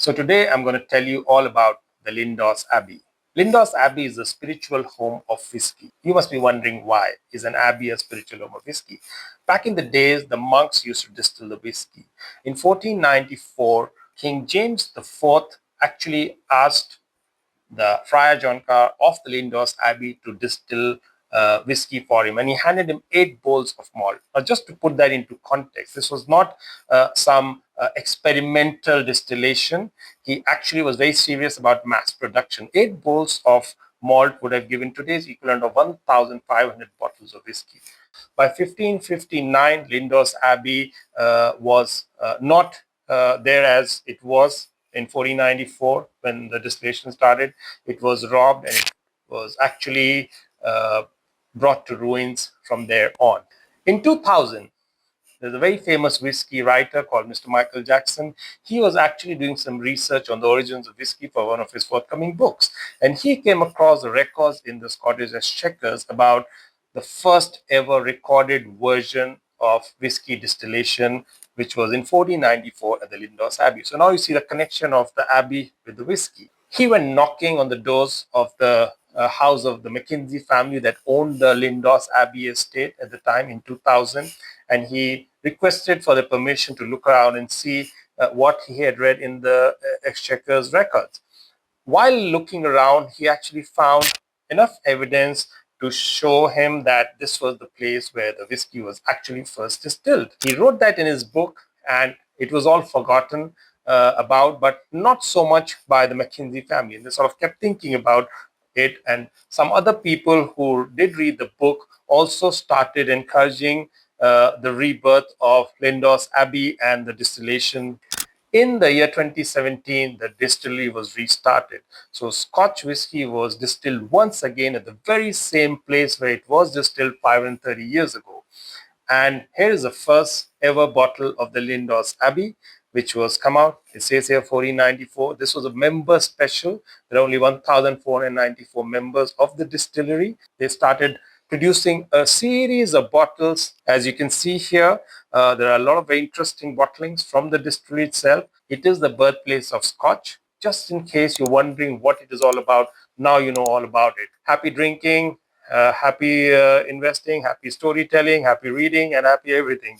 So today I'm going to tell you all about the Lindores Abbey. Lindores Abbey is the spiritual home of whiskey. You must be wondering why is an abbey a spiritual home of whiskey? Back in the days, the monks used to distill the whiskey. In 1494, King James IV actually asked the Friar John Carr of the Lindores Abbey to distill whiskey for him, and he handed him 8 bowls of malt. Now, just to put that into context, this was not some experimental distillation. He actually was very serious about mass production. 8 bowls of malt would have given today's equivalent of 1,500 bottles of whiskey. By 1559, Lindores Abbey was not there as it was in 1494 when the distillation started. It was robbed and it was actually brought to ruins from there on. In 2000, there's a very famous whiskey writer called Mr. Michael Jackson. He was actually doing some research on the origins of whiskey for one of his forthcoming books. And he came across the records in the Scottish Exchequers about the first ever recorded version of whiskey distillation, which was in 1494 at the Lindores Abbey. So now you see the connection of the Abbey with the whiskey. He went knocking on the doors of the house of the Mackenzie family that owned the Lindores Abbey estate at the time in 2000, and he requested for the permission to look around and see what he had read in the Exchequer's records. While looking around, he actually found enough evidence to show him that this was the place where the whiskey was actually first distilled. He wrote that in his book, and it was all forgotten about, but not so much by the Mackenzie family. And they sort of kept thinking about it, and some other people who did read the book also started encouraging the rebirth of Lindores Abbey and the distillation. In the year 2017, the distillery was restarted. So Scotch whiskey was distilled once again at the very same place where it was distilled 530 years ago. And here is the first ever bottle of the Lindores Abbey, which was come out. It says here 1494. This was a member special. There are only 1,494 members of the distillery. They started producing a series of bottles. As you can see here, there are a lot of very interesting bottlings from the distillery itself. It is the birthplace of Scotch. Just in case you're wondering what it is all about, now you know all about it. Happy drinking, happy investing, happy storytelling, happy reading, and happy everything.